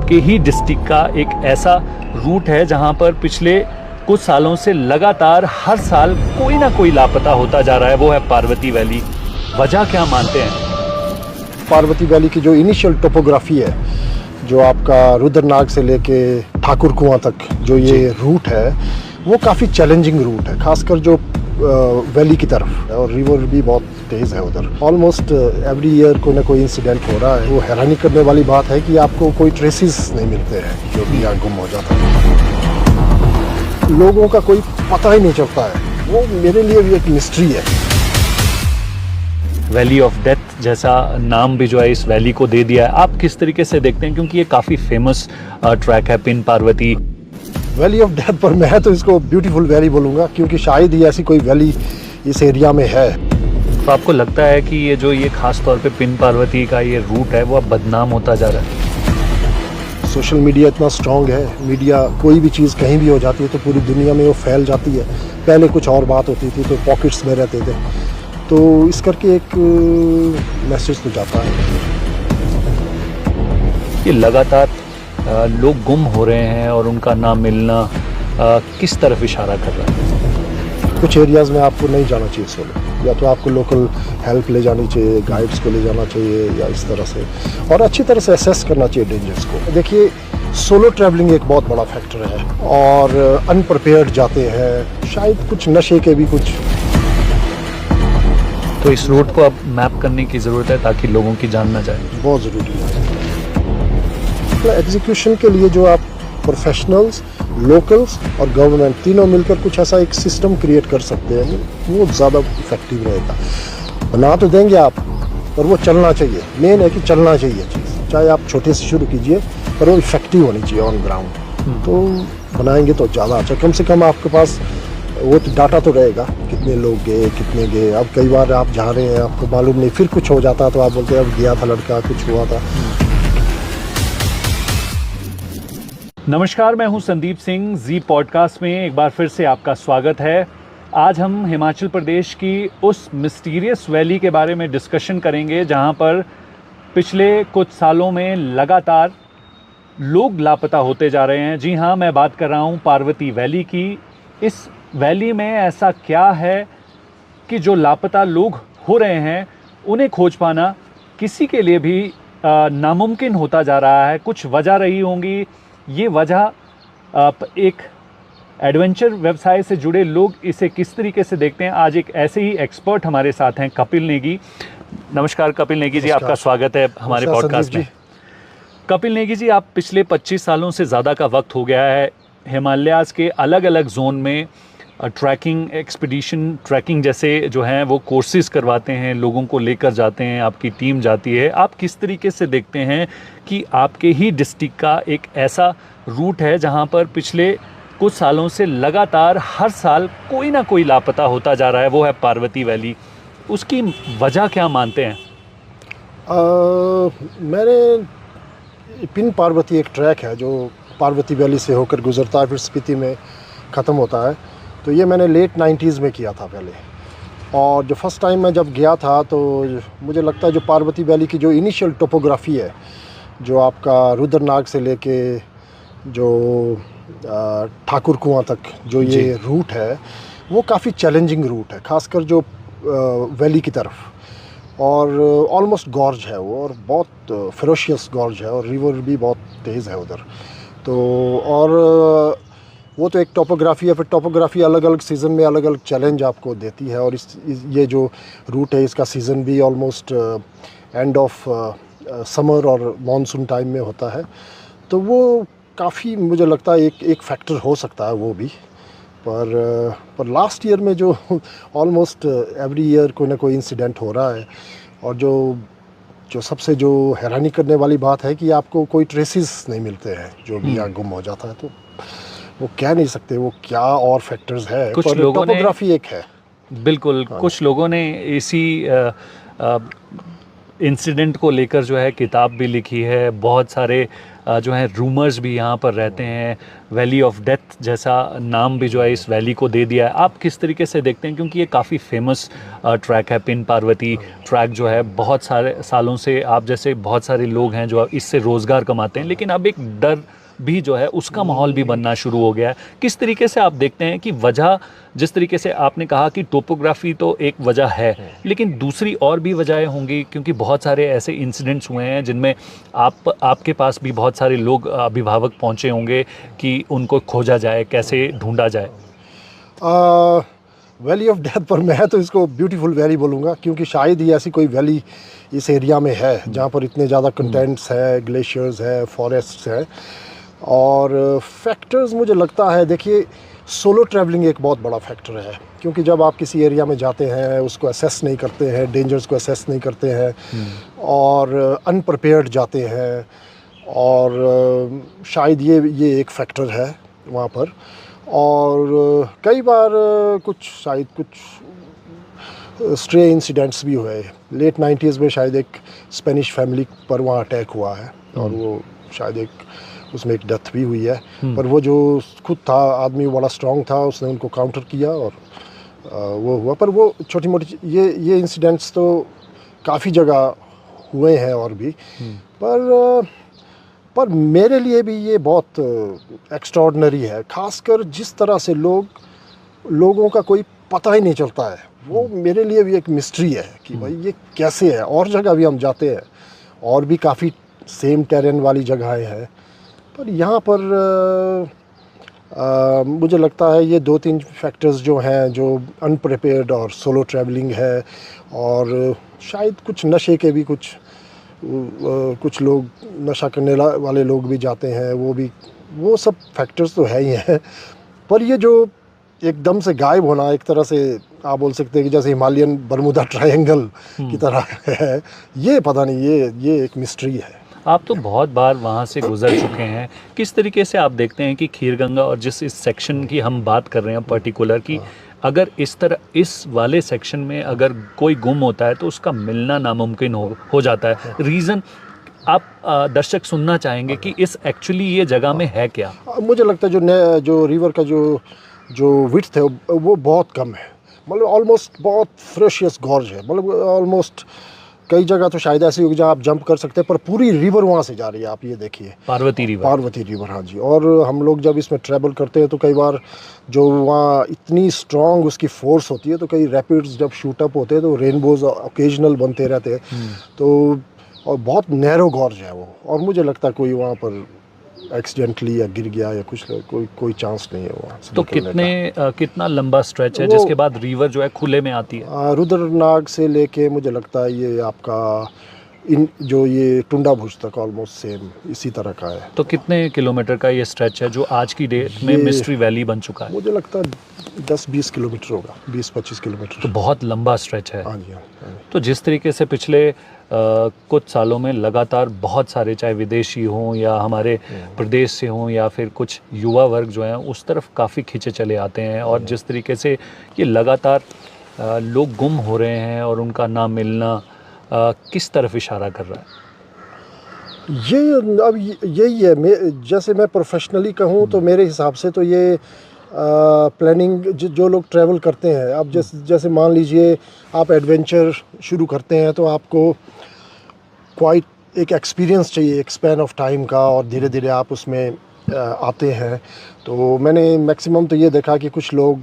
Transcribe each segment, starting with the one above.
आपके ही डिस्ट्रिक्ट का एक ऐसा रूट है जहां पर पिछले कुछ सालों से लगातार हर साल कोई ना कोई लापता होता जा रहा है, वो है पार्वती वैली। वजह क्या मानते हैं? पार्वती वैली की जो इनिशियल टोपोग्राफी है, जो आपका रुद्रनाग से लेके ठाकुर कुआं तक जो ये रूट है, वो काफ़ी चैलेंजिंग रूट है, खासकर जो वैली की तरफ, और रिवर भी बहुत तेज़ है उधर। ऑलमोस्ट एवरी ईयर कोई ना कोई इंसिडेंट हो रहा है। वो हैरानी करने वाली बात है कि आपको कोई ट्रेसेस नहीं मिलते हैं, जो भी यहाँ गुम हो जाता है। लोगों का कोई पता ही नहीं चलता है, वो मेरे लिए भी एक मिस्ट्री है। वैली ऑफ डेथ जैसा नाम भी जो है इस वैली को दे दिया है। आप किस तरीके से देखते हैं, क्योंकि ये काफ़ी फेमस ट्रैक है pin Parvati. Valley of death पर मैं तो इसको ब्यूटीफुल वैली बोलूँगा, क्योंकि शायद ही ऐसी कोई वैली इस एरिया में है। तो आपको लगता है कि ये खास तौर पे पिन पार्वती का ये रूट है, वो अब बदनाम होता जा रहा है? सोशल मीडिया इतना स्ट्रॉन्ग है, मीडिया कोई भी चीज़ कहीं भी हो जाती है तो पूरी दुनिया में वो फैल जाती है। पहले कुछ और बात होती थी तो पॉकेट्स में रहते थे, तो इस करके एक मैसेज तो जाता है। ये लगातार लोग गुम हो रहे हैं और उनका ना मिलना किस तरफ इशारा कर रहा है? कुछ एरियाज़ में आपको नहीं जाना चाहिए सोलो, या तो आपको लोकल हेल्प ले जानी चाहिए, गाइड्स को ले जाना चाहिए, या इस तरह से, और अच्छी तरह से असेस करना चाहिए डेंजर्स को। देखिए, सोलो ट्रैवलिंग एक बहुत बड़ा फैक्टर है, और अनप्रिपेयर्ड जाते हैं, शायद कुछ नशे के भी कुछ। तो इस रूट को अब मैप करने की ज़रूरत है ताकि लोगों की जान ना जाए। बहुत ज़रूरी है। तो एग्जीक्यूशन के लिए जो आप प्रोफेशनल्स, लोकल्स और गवर्नमेंट तीनों मिलकर कुछ ऐसा एक सिस्टम क्रिएट कर सकते हैं, वो ज़्यादा इफेक्टिव रहेगा। बना तो देंगे आप, पर वो चलना चाहिए। मेन है कि चलना चाहिए चीज़, चाहे आप छोटे से शुरू कीजिए, पर वो इफेक्टिव होनी चाहिए ऑन ग्राउंड। तो बनाएंगे तो ज़्यादा अच्छा, कम से कम आपके पास वो तो डाटा तो रहेगा, कितने लोग गए, कितने गए। अब कई बार आप जा रहे हैं, आपको मालूम नहीं, फिर कुछ हो जाता तो आप बोलते हैं अब गया था लड़का, कुछ हुआ था। नमस्कार, मैं हूं संदीप सिंह। जी पॉडकास्ट में एक बार फिर से आपका स्वागत है। आज हम हिमाचल प्रदेश की उस मिस्टीरियस वैली के बारे में डिस्कशन करेंगे जहां पर पिछले कुछ सालों में लगातार लोग लापता होते जा रहे हैं। जी हाँ, मैं बात कर रहा हूं पार्वती वैली की। इस वैली में ऐसा क्या है कि जो लापता लोग हो रहे हैं उन्हें खोज पाना किसी के लिए भी नामुमकिन होता जा रहा है। कुछ वजह रही होंगी। ये वजह एक एडवेंचर व्यवसाय से जुड़े लोग इसे किस तरीके से देखते हैं, आज एक ऐसे ही एक्सपर्ट हमारे साथ हैं, कपिल नेगी। नमस्कार कपिल नेगी जी, आपका स्वागत है हमारे पॉडकास्ट में। कपिल नेगी जी, आप पिछले 25 सालों से ज़्यादा का वक्त हो गया है हिमालयाज़ के अलग अलग जोन में ट्रैकिंग एक्सपीडिशन, ट्रैकिंग जैसे जो हैं वो कोर्सेज़ करवाते हैं, लोगों को लेकर जाते हैं, आपकी टीम जाती है। आप किस तरीके से देखते हैं कि आपके ही डिस्ट्रिक्ट का एक ऐसा रूट है जहां पर पिछले कुछ सालों से लगातार हर साल कोई ना कोई लापता होता जा रहा है, वो है पार्वती वैली। उसकी वजह क्या मानते हैं? मैंने पिन पार्वती एक ट्रैक है जो पार्वती वैली से होकर गुजरता है, फिर स्पीति में ख़त्म होता है। तो ये मैंने लेट 90s में किया था पहले, और जो फर्स्ट टाइम मैं जब गया था तो मुझे लगता है जो पार्वती वैली की जो इनिशियल टोपोग्राफी है, जो आपका रुद्रनाग से लेके जो ठाकुर कुआं तक जो ये रूट है, वो काफ़ी चैलेंजिंग रूट है, खासकर जो वैली की तरफ, और ऑलमोस्ट गॉर्ज है वो, और बहुत फेरोशियस गॉर्ज है, और रिवर भी बहुत तेज़ है उधर। तो और वो तो एक टोपोग्राफी है, फिर टोपोग्राफी अलग अलग सीज़न में अलग अलग चैलेंज आपको देती है, और ये जो रूट है इसका सीज़न भी ऑलमोस्ट एंड ऑफ समर और मानसून टाइम में होता है। तो वो काफ़ी मुझे लगता है एक फैक्टर हो सकता है वो भी। पर लास्ट ईयर में जो ऑलमोस्ट एवरी ईयर कोई ना कोई इंसिडेंट हो रहा है, और जो सबसे जो हैरानी करने वाली बात है कि आपको कोई ट्रेसेस नहीं मिलते हैं, जो भी यहाँ गुम हो जाता है। तो वो कह नहीं सकते वो क्या और फैक्टर्स है, कुछ पर लोगों टोपोग्राफी एक है। बिल्कुल। हाँ। कुछ लोगों ने इसी इंसिडेंट को लेकर जो है किताब भी लिखी है, बहुत सारे जो है रूमर्स भी यहाँ पर रहते हैं, वैली ऑफ डेथ जैसा नाम भी जो है इस वैली को दे दिया है। आप किस तरीके से देखते हैं, क्योंकि ये काफ़ी फेमस ट्रैक है पिन पार्वती ट्रैक जो है, बहुत सारे सालों से आप जैसे बहुत सारे लोग हैं जो इससे रोज़गार कमाते हैं, लेकिन अब एक डर भी जो है उसका माहौल भी बनना शुरू हो गया है। किस तरीके से आप देखते हैं कि वजह, जिस तरीके से आपने कहा कि टोपोग्राफी तो एक वजह है, लेकिन दूसरी और भी वजहें होंगी, क्योंकि बहुत सारे ऐसे इंसिडेंट्स हुए हैं जिनमें आपके पास भी बहुत सारे लोग अभिभावक पहुंचे होंगे कि उनको खोजा जाए, कैसे ढूंढा जाए। वैली ऑफ डेथ पर मैं तो इसको ब्यूटीफुल वैली बोलूँगा, क्योंकि शायद ही ऐसी कोई वैली इस एरिया में है जहाँ पर इतने ज़्यादा कंटेंट्स है, ग्लेशियर्स है, फॉरेस्ट्स है। और फैक्टर्स मुझे लगता है, देखिए सोलो ट्रैवलिंग एक बहुत बड़ा फैक्टर है, क्योंकि जब आप किसी एरिया में जाते हैं उसको असेस नहीं करते हैं, डेंजर्स को असेस नहीं करते हैं और अनप्रिपेयर्ड जाते हैं, और शायद ये एक फैक्टर है वहाँ पर। और कई बार कुछ स्ट्रे इंसिडेंट्स भी हुए। लेट 90s में शायद एक स्पेनिश फैमिली पर वहाँ अटैक हुआ है और वो शायद उसमें एक डेथ भी हुई है, पर वो जो खुद था आदमी बड़ा स्ट्रांग था, उसने उनको काउंटर किया और वो हुआ। पर वो छोटी मोटी ये इंसिडेंट्स तो काफ़ी जगह हुए हैं और भी, पर मेरे लिए भी ये बहुत एक्स्ट्राऑर्डिनरी है, खासकर जिस तरह से लोगों का कोई पता ही नहीं चलता है। वो मेरे लिए भी एक मिस्ट्री है कि भाई ये कैसे है। और जगह भी हम जाते हैं और भी काफ़ी सेम टेरेन वाली जगहें हैं, पर यहाँ पर मुझे लगता है ये 2-3 फैक्टर्स जो हैं, जो अनप्रिपेयर्ड और सोलो ट्रैवलिंग है, और शायद कुछ नशे के भी कुछ लोग नशा करने वाले लोग भी जाते हैं, वो सब फैक्टर्स तो है ही हैं। पर ये जो एकदम से गायब होना, एक तरह से आप बोल सकते हैं कि जैसे हिमालयन बरमुदा ट्रायंगल की तरह है, ये पता नहीं, ये एक मिस्ट्री है। आप तो बहुत बार वहाँ से गुजर चुके हैं, किस तरीके से आप देखते हैं कि खीरगंगा और जिस इस सेक्शन की हम बात कर रहे हैं पर्टिकुलर की, अगर इस वाले सेक्शन में अगर कोई गुम होता है तो उसका मिलना नामुमकिन हो जाता है। रीज़न आप दर्शक सुनना चाहेंगे कि इस एक्चुअली ये जगह में है क्या? मुझे लगता है जो रिवर का जो विड्थ है वो बहुत कम है, मतलब ऑलमोस्ट बहुत फ्रेशियस गॉर्ज है, मतलब ऑलमोस्ट कई जगह तो शायद ऐसी होगी जहाँ आप जंप कर सकते हैं, पर पूरी रिवर वहाँ से जा रही है। आप ये देखिए पार्वती रिवर, हाँ जी। और हम लोग जब इसमें ट्रैवल करते हैं तो कई बार जो वहाँ इतनी स्ट्रॉन्ग उसकी फोर्स होती है, तो कई रैपिड्स जब शूट अप होते हैं तो रेनबोज ओकेजनल बनते रहते हैं, तो और बहुत नैरो गॉर्ज है वो। और मुझे लगता है कोई वहाँ पर एक्सीडेंटली या गिर गया या कुछ, कोई चांस नहीं है वहाँ से। तो कितना लंबा स्ट्रेच है जिसके बाद रिवर जो है खुले में आती है? रुद्रनाग से लेके मुझे लगता है ये आपका जो ये टुंडा भुज तक ऑलमोस्ट सेम इसी तरह का है। तो कितने किलोमीटर का ये स्ट्रेच है जो आज की डेट में मिस्ट्री वैली बन चुका है? मुझे लगता है 10-20 किलोमीटर होगा, 20-25 किलोमीटर। तो बहुत लंबा स्ट्रेच है। हाँ जी, हाँ। तो जिस तरीके से पिछले कुछ सालों में लगातार बहुत सारे, चाहे विदेशी हों या हमारे प्रदेश से हों या फिर कुछ युवा वर्ग जो हैं, उस तरफ काफ़ी खींचे चले आते हैं, और जिस तरीके से ये लगातार लोग गुम हो रहे हैं और उनका ना मिलना किस तरफ इशारा कर रहा है? यही है। जैसे मैं प्रोफेशनली कहूँ तो मेरे हिसाब से तो ये प्लानिंग जो लोग ट्रैवल करते हैं, अब जैसे मान लीजिए आप एडवेंचर शुरू करते हैं तो आपको क्वाइट एक एक्सपीरियंस चाहिए, एक स्पैन ऑफ टाइम का, और धीरे धीरे आप उसमें आते हैं। तो मैंने मैक्सिमम तो ये देखा कि कुछ लोग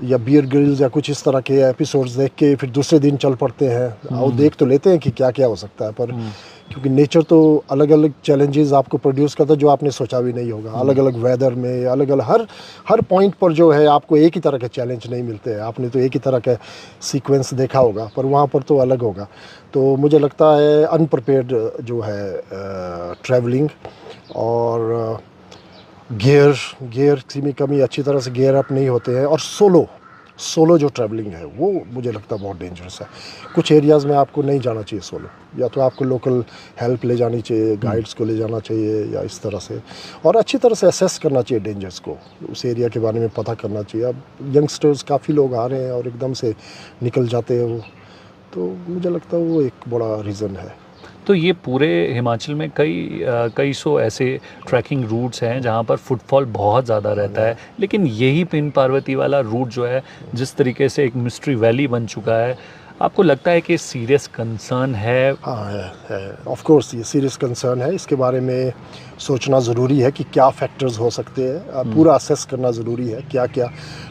या बियर ग्रिल्स या कुछ इस तरह के एपिसोड्स देख के फिर दूसरे दिन चल पड़ते हैं, और देख तो लेते हैं कि क्या क्या हो सकता है, पर क्योंकि नेचर तो अलग अलग चैलेंजेस आपको प्रोड्यूस करता है जो आपने सोचा भी नहीं होगा। अलग अलग वेदर में, अलग अलग हर पॉइंट पर जो है आपको एक ही तरह के चैलेंज नहीं मिलते हैं। आपने तो एक ही तरह का सीक्वेंस देखा होगा, पर वहाँ पर तो अलग होगा। तो मुझे लगता है अनप्रिपेयर्ड जो है ट्रैवलिंग, और गियर की कमी, अच्छी तरह से गियर अप नहीं होते हैं, और सोलो जो ट्रैवलिंग है वो मुझे लगता है बहुत डेंजरस है। कुछ एरियाज़ में आपको नहीं जाना चाहिए सोलो, या तो आपको लोकल हेल्प ले जानी चाहिए, गाइड्स को ले जाना चाहिए, या इस तरह से, और अच्छी तरह से असेस करना चाहिए डेंजर्स को, उस एरिया के बारे में पता करना चाहिए। अब यंगस्टर्स काफ़ी लोग आ रहे हैं और एकदम से निकल जाते हैं वो, तो मुझे लगता है वो एक बड़ा रीज़न है। तो ये पूरे हिमाचल में कई सौ ऐसे ट्रैकिंग रूट्स हैं जहाँ पर फुटफॉल बहुत ज़्यादा रहता है, लेकिन यही पिन पार्वती वाला रूट जो है जिस तरीके से एक मिस्ट्री वैली बन चुका है, आपको लगता है कि सीरियस कंसर्न है? हाँ है ऑफ कोर्स, ये सीरियस कंसर्न है। इसके बारे में सोचना ज़रूरी है कि क्या फैक्टर्स हो सकते हैं, पूरा असेस करना ज़रूरी है क्या क्या।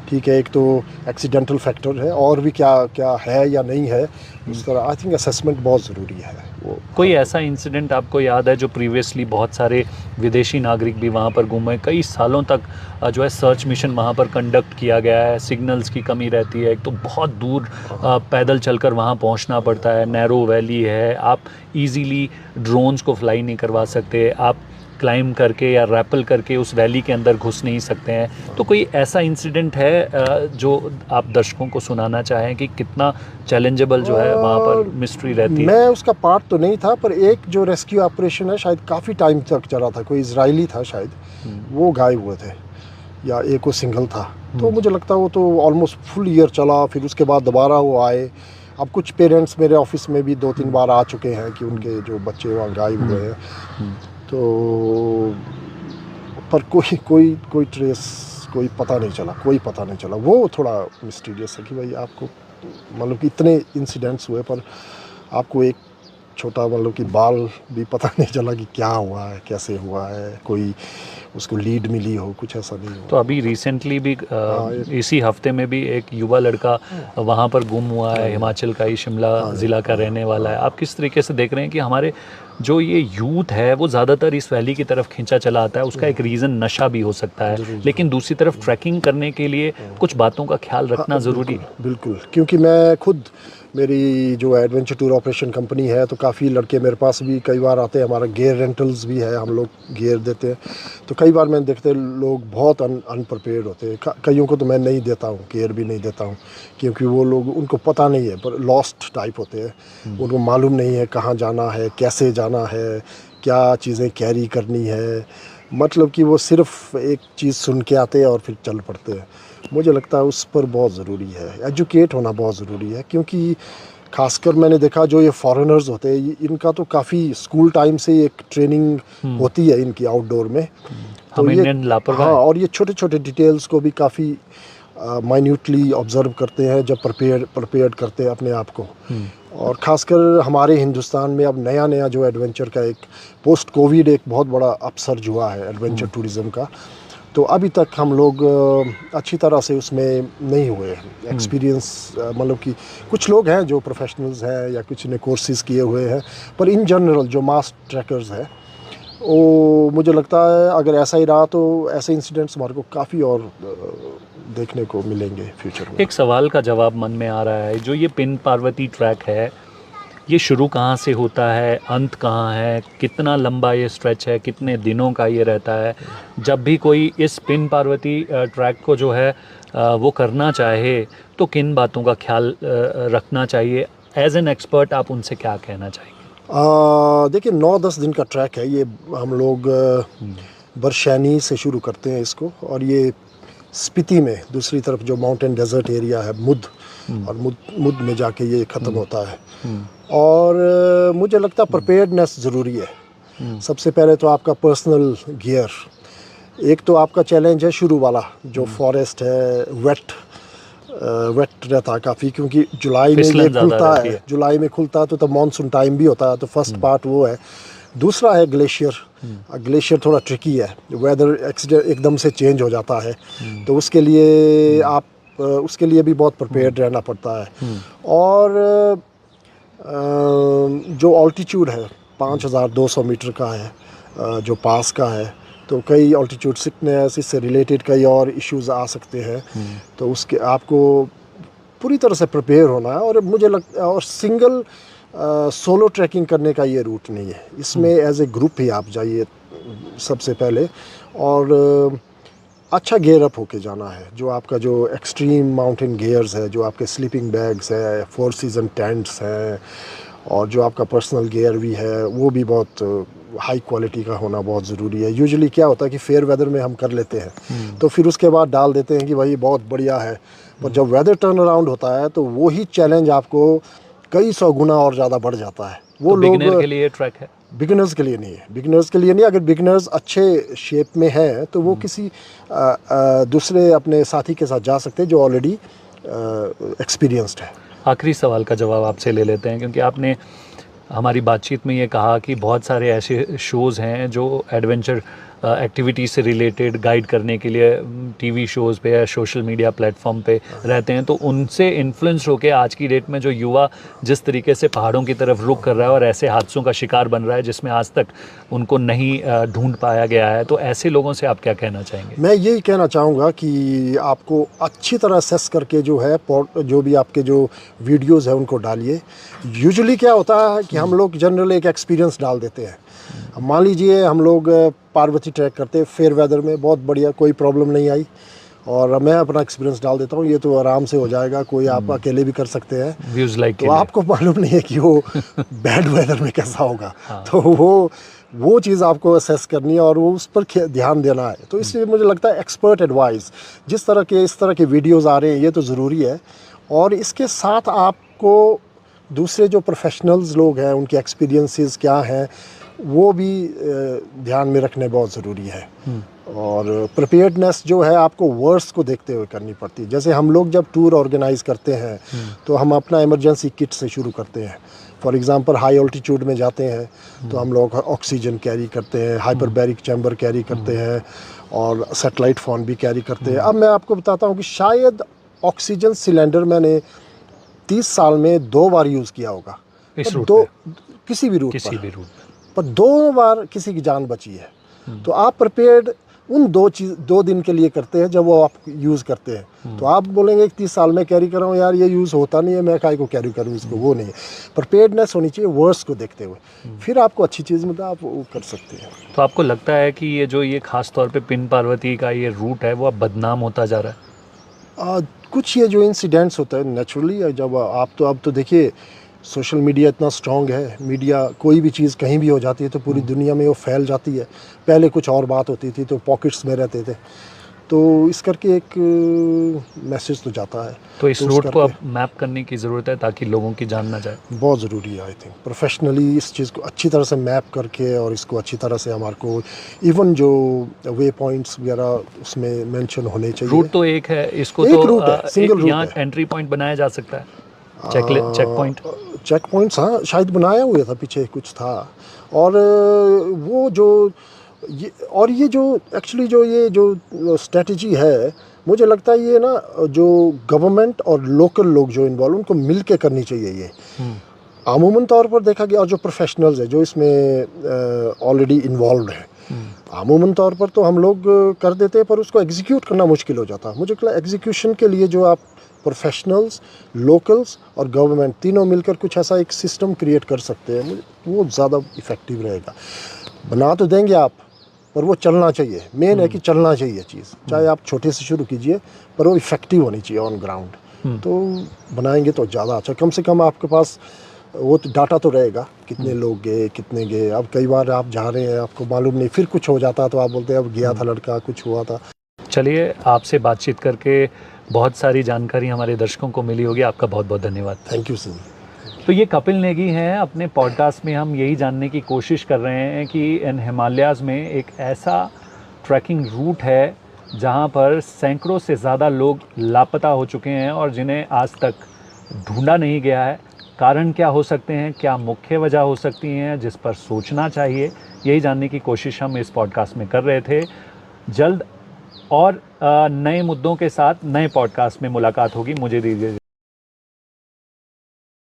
ठीक है, एक तो एक्सीडेंटल फैक्टर है, और भी क्या क्या है या नहीं है, उस तरह आई थिंक असेसमेंट बहुत ज़रूरी है। वो कोई ऐसा इंसिडेंट आपको याद है जो प्रीवियसली बहुत सारे विदेशी नागरिक भी वहाँ पर घूमे, कई सालों तक जो है सर्च मिशन वहाँ पर कंडक्ट किया गया है, सिग्नल्स की कमी रहती है, एक तो बहुत दूर पैदल चलकर वहाँ पहुँचना पड़ता है, नैरो वैली है, आप इजीली ड्रोन्स को फ्लाई नहीं करवा सकते, आप क्लाइम करके या रैपल करके उस वैली के अंदर घुस नहीं सकते हैं। तो कोई ऐसा इंसिडेंट है जो आप दर्शकों को सुनाना चाहें कि कितना चैलेंजेबल जो है वहाँ पर मिस्ट्री रहती है? मैं उसका पार्ट तो नहीं था, पर एक जो रेस्क्यू ऑपरेशन है शायद काफ़ी टाइम तक चला था, कोई इजरायली था शायद, वो गायब हुए थे, या एक वो सिंगल था। तो मुझे लगता है वो तो ऑलमोस्ट फुल ईयर चला, फिर उसके बाद दोबारा वो आए। अब कुछ पेरेंट्स मेरे ऑफिस में भी 2-3 बार आ चुके हैं कि उनके जो बच्चे वहाँ गायब हुए हैं। तो पर कोई ट्रेस, कोई पता नहीं चला। वो थोड़ा मिस्टीरियस है कि भाई आपको मतलब कि इतने इंसिडेंट्स हुए, पर आपको एक छोटा मतलब कि बाल भी पता नहीं चला कि क्या हुआ है, कैसे हुआ है, कोई उसको लीड मिली हो, कुछ ऐसा नहीं हुआ। तो अभी रिसेंटली भी इसी हफ्ते में भी एक युवा लड़का वहाँ पर गुम हुआ है, हिमाचल का ही, शिमला ज़िला का रहने वाला है। आप किस तरीके से देख रहे हैं कि हमारे जो ये यूथ है वो ज़्यादातर इस वैली की तरफ खींचा चला आता है? उसका एक रीज़न नशा भी हो सकता है, लेकिन दूसरी तरफ ट्रैकिंग करने के लिए कुछ बातों का ख्याल रखना ज़रूरी है। बिल्कुल, क्योंकि मैं खुद, मेरी जो एडवेंचर टूर ऑपरेशन कंपनी है, तो काफ़ी लड़के मेरे पास भी कई बार आते हैं। हमारा गियर रेंटल्स भी है, हम लोग गियर देते हैं। तो कई बार मैंने देखते लोग बहुत अनप्रिपेयर्ड होते हैं। कईयों को तो मैं नहीं देता हूँ, गियर भी नहीं देता हूँ, क्योंकि वो लोग, उनको पता नहीं है, पर लॉस्ट टाइप होते हैं। उनको मालूम नहीं है कहाँ जाना है, कैसे जाना है, क्या चीज़ें कैरी करनी है। मतलब कि वो सिर्फ एक चीज़ सुन के आते हैं और फिर चल पड़ते हैं। मुझे लगता है उस पर बहुत ज़रूरी है, एजुकेट होना बहुत ज़रूरी है, क्योंकि खासकर मैंने देखा जो ये फॉरेनर्स होते हैं, इनका तो काफ़ी स्कूल टाइम से एक ट्रेनिंग होती है इनकी आउटडोर में। तो ये लापरवाह, हाँ, और ये छोटे छोटे डिटेल्स को भी काफ़ी माइन्यूटली ऑब्ज़र्व करते हैं जब प्रिपेयर्ड करते हैं अपने आप को। और ख़ासकर हमारे हिंदुस्तान में अब नया नया जो एडवेंचर का एक पोस्ट कोविड एक बहुत बड़ा अपसर्ज हुआ है एडवेंचर टूरिज़्म का। तो अभी तक हम लोग अच्छी तरह से उसमें नहीं हुए एक्सपीरियंस। मतलब कि कुछ लोग हैं जो प्रोफेशनल्स हैं या कुछ ने कोर्सेज़ किए हुए हैं, पर इन जनरल जो मास ट्रैकर्स हैं, वो मुझे लगता है अगर ऐसा ही रहा तो ऐसे इंसिडेंट्स हमारे को काफ़ी और देखने को मिलेंगे फ्यूचर में। एक सवाल का जवाब मन में आ रहा है, जो ये पिन पार्वती ट्रैक है, ये शुरू कहाँ से होता है, अंत कहाँ है, कितना लंबा ये स्ट्रेच है, कितने दिनों का ये रहता है? जब भी कोई इस पिन पार्वती ट्रैक को जो है वो करना चाहे तो किन बातों का ख्याल रखना चाहिए? एज एन एक्सपर्ट आप उनसे क्या कहना चाहेंगे? देखिए, 9-10 दिन का ट्रैक है ये। हम लोग बरशैनी से शुरू करते हैं इसको, और ये स्पीति में दूसरी तरफ जो माउंटेन डेजर्ट एरिया है, मुद, और मुद में जाके ये ख़त्म होता है। और मुझे लगता है प्रिपेयर्डनेस ज़रूरी है। सबसे पहले तो आपका पर्सनल गियर, एक तो आपका चैलेंज है शुरू वाला, जो फॉरेस्ट है, वेट रहता है काफ़ी, क्योंकि जुलाई में ये खुलता है, जुलाई में खुलता है, तो तब मानसून टाइम भी होता है। तो फर्स्ट पार्ट वो है। दूसरा है ग्लेशियर। ग्लेशियर थोड़ा ट्रिकी है, वेदर एकदम से चेंज हो जाता है, तो उसके लिए आप उसके लिए भी बहुत प्रिपेयर्ड रहना पड़ता है। और जो ऑल्टीट्यूड है 5200 मीटर का है, जो पास का है, तो कई ऑल्टीट्यूड सिकनेस, इससे रिलेटेड कई और इश्यूज आ सकते हैं। तो उसके आपको पूरी तरह से प्रिपेयर होना है। और मुझे लगता है, और सिंगल सोलो ट्रैकिंग करने का ये रूट नहीं है, इसमें एज ए ग्रुप ही आप जाइए सबसे पहले। और अच्छा गियर अप होके जाना है, जो आपका जो एक्सट्रीम माउंटेन गियर्स है, जो आपके स्लीपिंग बैग्स है, 4 सीज़न टेंट्स हैं, और जो आपका पर्सनल गियर भी है, वो भी बहुत हाई क्वालिटी का होना बहुत ज़रूरी है। यूजुअली क्या होता है कि फेयर वेदर में हम कर लेते हैं, तो फिर उसके बाद डाल देते हैं कि भाई बहुत बढ़िया है, पर जब वेदर टर्न अराउंड होता है तो वही चैलेंज आपको कई सौ गुना और ज़्यादा बढ़ जाता है। वो तो लोग बिगिनर के लिए ट्रैक है? बिगिनर्स के लिए नहीं है, बिगिनर्स के लिए नहीं। अगर बिगिनर्स अच्छे शेप में है तो वो किसी दूसरे अपने साथी के साथ जा सकते हैं जो ऑलरेडी एक्सपीरियंस्ड है। आखिरी सवाल का जवाब आपसे ले लेते हैं, क्योंकि आपने हमारी बातचीत में ये कहा कि बहुत सारे ऐसे शोज़ हैं जो एडवेंचर एक्टिविटी से रिलेटेड गाइड करने के लिए टीवी शोज़ पे या सोशल मीडिया प्लेटफॉर्म पे रहते हैं, तो उनसे इन्फ्लुएंस होकर आज की डेट में जो युवा जिस तरीके से पहाड़ों की तरफ रुख कर रहा है और ऐसे हादसों का शिकार बन रहा है जिसमें आज तक उनको नहीं ढूंढ पाया गया है, तो ऐसे लोगों से आप क्या कहना चाहेंगे? मैं यही कहना चाहूँगा कि आपको अच्छी तरह असेस करके जो है जो भी आपके जो वीडियोस है उनको डालिए। यूजुअली क्या होता है कि हम लोग जनरल एक एक्सपीरियंस डाल देते हैं। मान लीजिए हम लोग पार्वती ट्रैक करते हैं फेयर वेदर में, बहुत बढ़िया, कोई प्रॉब्लम नहीं आई, और मैं अपना एक्सपीरियंस डाल देता हूँ, ये तो आराम से हो जाएगा, कोई आप अकेले भी कर सकते हैं। व्यूज़ लाइक तो आपको मालूम नहीं है कि वो बैड वेदर में कैसा होगा। तो वो चीज़ आपको असेस करनी है और वो उस पर ध्यान देना है। तो इसलिए मुझे लगता है एक्सपर्ट एडवाइस, इस तरह के वीडियोस आ रहे हैं, ये तो ज़रूरी है। और इसके साथ आपको दूसरे जो प्रोफेशनल्स लोग हैं उनके एक्सपीरियंसेस क्या हैं वो भी ध्यान में रखने बहुत ज़रूरी है। और प्रिपेयर्डनेस जो है आपको वर्ड्स को देखते हुए करनी पड़ती है। जैसे हम लोग जब टूर ऑर्गेनाइज करते हैं तो हम अपना इमरजेंसी किट से शुरू करते हैं। फॉर एग्ज़ाम्पल हाई ऑल्टीट्यूड में जाते हैं तो हम लोग ऑक्सीजन कैरी करते हैं, हाइपरबैरिक चैम्बर कैरी करते हैं और सैटेलाइट फ़ोन भी कैरी करते हैं। अब मैं आपको बताता हूँ कि शायद ऑक्सीजन सिलेंडर मैंने 30 साल में 2 बार यूज़ किया होगा। इस रूट पे? किसी भी रूट पर 2 बार किसी की जान बची है। तो आप प्रिपेयर्ड उन 2 दिन के लिए करते हैं जब वो आप यूज़ करते हैं। तो आप बोलेंगे कि 30 साल में कैरी कर रहा हूँ यार, ये यूज़ होता नहीं है, मैं काहे को कैरी करूँ इसको, वो नहीं है। प्रिपेयर्डनेस होनी चाहिए वर्ड्स को देखते हुए, फिर आपको अच्छी चीज़ मतलब आप वो कर सकते हैं। तो आपको लगता है कि ये खास तौर पे पिन पार्वती का ये रूट है वो अब बदनाम होता जा रहा है? कुछ ये जो इंसिडेंट्स होता है नेचुरली, जब अब तो देखिए सोशल मीडिया इतना स्ट्रॉन्ग है, मीडिया कोई भी चीज़ कहीं भी हो जाती है तो पूरी दुनिया में वो फैल जाती है। पहले कुछ और बात होती थी तो पॉकेट्स में रहते थे, तो इस करके एक मैसेज तो जाता है। तो इस रूट को अब मैप करने की ज़रूरत है ताकि लोगों की जान ना जाए। बहुत ज़रूरी है। आई थिंक प्रोफेशनली इस चीज़ को अच्छी तरह से मैप करके और इसको अच्छी तरह से हमारे को इवन जो वे पॉइंट्स वगैरह उसमें मेंशन होने चाहिए। रूट तो एक है, इसको एक तो रूट है, सिंगल रूट यहाँ है। एंट्री पॉइंट बनाया जा सकता है, चेक पॉइंट्स, हाँ शायद बनाया हुआ था, पीछे कुछ था। और वो जो ये जो एक्चुअली जो स्ट्रेटजी है, मुझे लगता है ये ना जो गवर्नमेंट और लोकल लोग जो इन्वॉल्व उनको मिल के करनी चाहिए ये। अमूमन तौर पर देखा गया, और जो प्रोफेशनल्स है जो इसमें ऑलरेडी इन्वॉल्व है, अमूमन तौर पर तो हम लोग कर देते हैं पर उसको एग्जीक्यूट करना मुश्किल हो जाता है। मुझे लगता है एग्जीक्यूशन के लिए जो आप प्रोफेशनल्स, लोकल्स और गवर्नमेंट तीनों मिलकर कुछ ऐसा एक सिस्टम क्रिएट कर सकते हैं, वो ज़्यादा इफ़ेक्टिव रहेगा। बना तो देंगे आप, पर वो चलना चाहिए। मेन है कि चलना चाहिए चीज़, चाहे आप छोटे से शुरू कीजिए पर वो इफ़ेक्टिव होनी चाहिए ऑन ग्राउंड। तो बनाएंगे तो ज़्यादा अच्छा, कम से कम आपके पास वो तो डाटा तो रहेगा, कितने लोग गए, कितने गए। अब कई बार आप जा रहे हैं, आपको मालूम नहीं, फिर कुछ हो जाता तो आप बोलते हैं अब गया था लड़का, कुछ हुआ था। चलिए, आपसे बातचीत करके बहुत सारी जानकारी हमारे दर्शकों को मिली होगी। आपका बहुत बहुत धन्यवाद। Thank you sir. तो ये कपिल नेगी हैं। अपने पॉडकास्ट में हम यही जानने की कोशिश कर रहे हैं कि इन हिमालयाज़ में एक ऐसा ट्रैकिंग रूट है जहाँ पर सैकड़ों से ज़्यादा लोग लापता हो चुके हैं और जिन्हें आज तक ढूंढा नहीं गया है। कारण क्या हो सकते हैं, क्या मुख्य वजह हो सकती हैं जिस पर सोचना चाहिए, यही जानने की कोशिश हम इस पॉडकास्ट में कर रहे थे। जल्द और नए मुद्दों के साथ नए पॉडकास्ट में मुलाकात होगी। मुझे दीजिए।